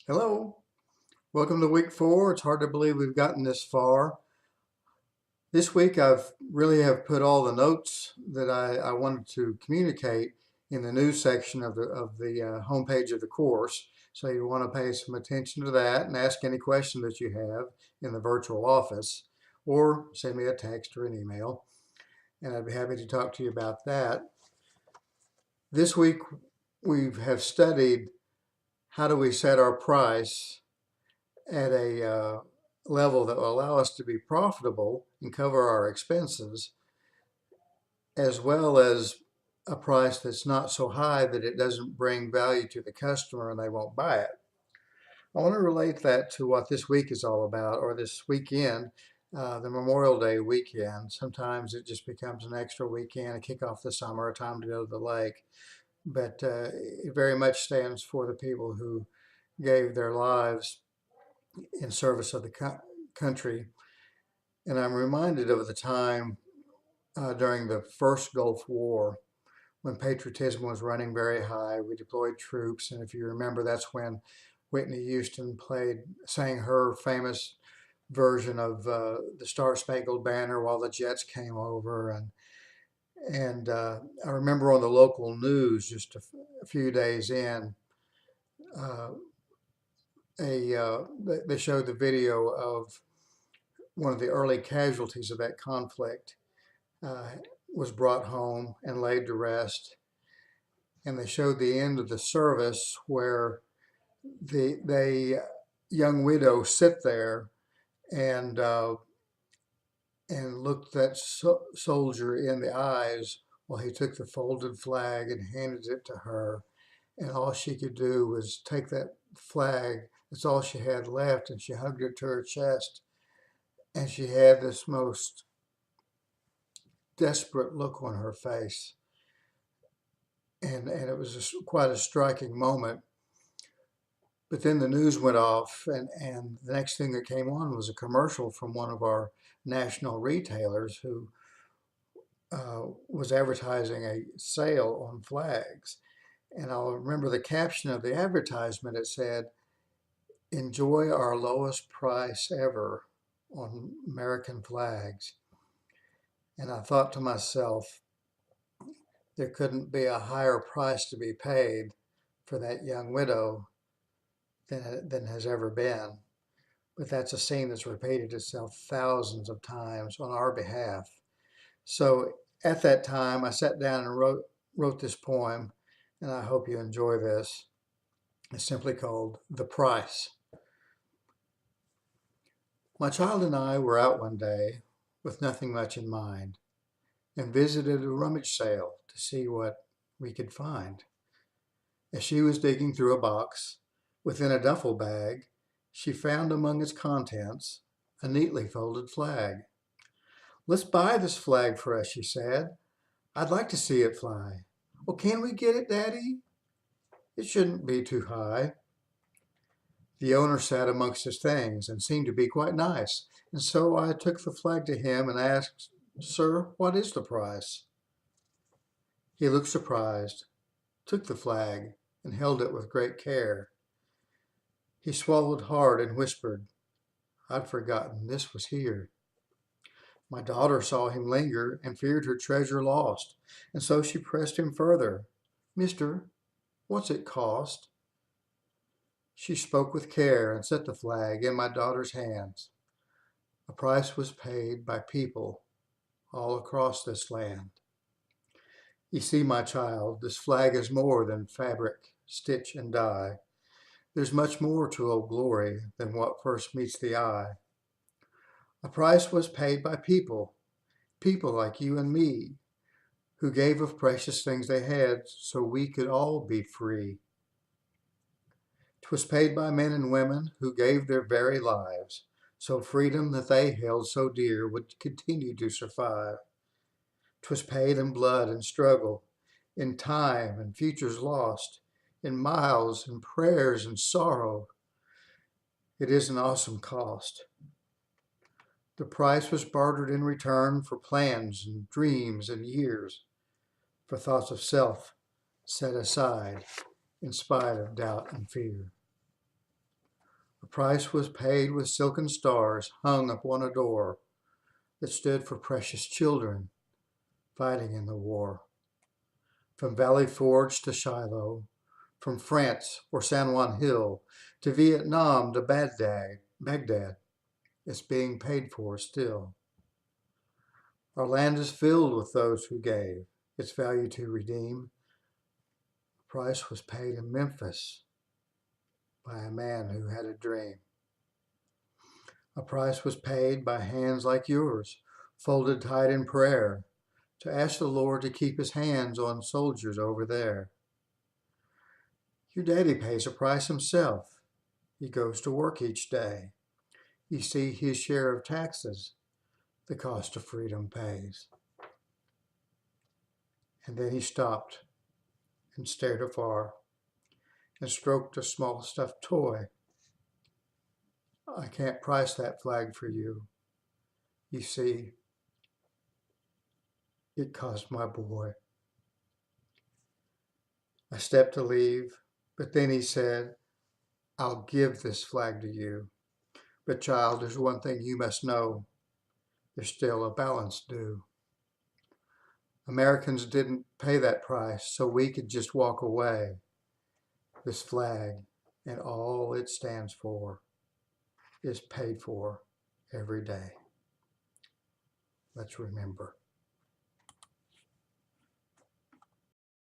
Hello, welcome to week 4. It's hard to believe we've gotten this far. This week I've really have put all the notes that I wanted to communicate in the news section of the homepage of the course. So you want to pay some attention to that and ask any question that you have in the virtual office, or send me a text or an email, and I'd be happy to talk to you about that. This week we have studied how do we set our price at a level that will allow us to be profitable and cover our expenses, as well as a price that's not so high that it doesn't bring value to the customer and they won't buy it. I want to relate that to what this week is all about, or this weekend, the Memorial Day weekend. Sometimes it just becomes an extra weekend, a kick off the summer, a time to go to the lake. But it very much stands for the people who gave their lives in service of the country. And I'm reminded of the time during the first Gulf War when patriotism was running very high. We deployed troops, and if you remember, that's when Whitney Houston sang her famous version of the Star Spangled Banner while the jets came over. And I remember on the local news just a few days in, uh, they showed the video of one of the early casualties of that conflict uh, was brought home and laid to rest. And they showed the end of the service where the young widow sit there and looked that soldier in the eyes while he took the folded flag and handed it to her. And all she could do was take that flag. That's all she had left, and she hugged it to her chest. And she had this most desperate look on her face. And it was quite a striking moment. But then the news went off, and the next thing that came on was a commercial from one of our national retailers who was advertising a sale on flags. And I'll remember the caption of the advertisement. It said, "Enjoy our lowest price ever on American flags." And I thought to myself, there couldn't be a higher price to be paid for that young widow than has ever been. But that's a scene that's repeated itself thousands of times on our behalf. So at that time, I sat down and wrote this poem, and I hope you enjoy this. It's simply called The Price. My child and I were out one day with nothing much in mind and visited a rummage sale to see what we could find. As she was digging through a box within a duffel bag, she found among its contents a neatly folded flag. "Let's buy this flag for us," she said. "I'd like to see it fly." "Oh, can we get it, Daddy?" "It shouldn't be too high." The owner sat amongst his things and seemed to be quite nice, and so I took the flag to him and asked, "Sir, what is the price?" He looked surprised, took the flag, and held it with great care. He swallowed hard and whispered, "I'd forgotten this was here." My daughter saw him linger and feared her treasure lost, and so she pressed him further. "Mister, what's it cost?" She spoke with care and set the flag in my daughter's hands. A price was paid by people all across this land. You see, my child, this flag is more than fabric, stitch, and dye. There's much more to Old Glory than what first meets the eye. A price was paid by people, people like you and me, who gave of precious things they had so we could all be free. 'Twas paid by men and women who gave their very lives, so freedom that they held so dear would continue to survive. 'Twas paid in blood and struggle, in time and futures lost, in miles and prayers and sorrow. It is an awesome cost. The price was bartered in return for plans and dreams and years, for thoughts of self set aside in spite of doubt and fear. A price was paid with silken stars hung upon a door that stood for precious children fighting in the war. From Valley Forge to Shiloh, from France or San Juan Hill to Vietnam to Baghdad, it's being paid for still. Our land is filled with those who gave its value to redeem. The price was paid in Memphis by a man who had a dream. A price was paid by hands like yours, folded tight in prayer, to ask the Lord to keep his hands on soldiers over there. Your daddy pays a price himself. He goes to work each day. You see his share of taxes, the cost of freedom pays. And then he stopped and stared afar and stroked a small stuffed toy. I can't price that flag for you. You see, it cost my boy. I stepped to leave, but then he said, I'll give this flag to you. But child, there's one thing you must know. There's still a balance due. Americans didn't pay that price, so we could just walk away. This flag and all it stands for is paid for every day. Let's remember.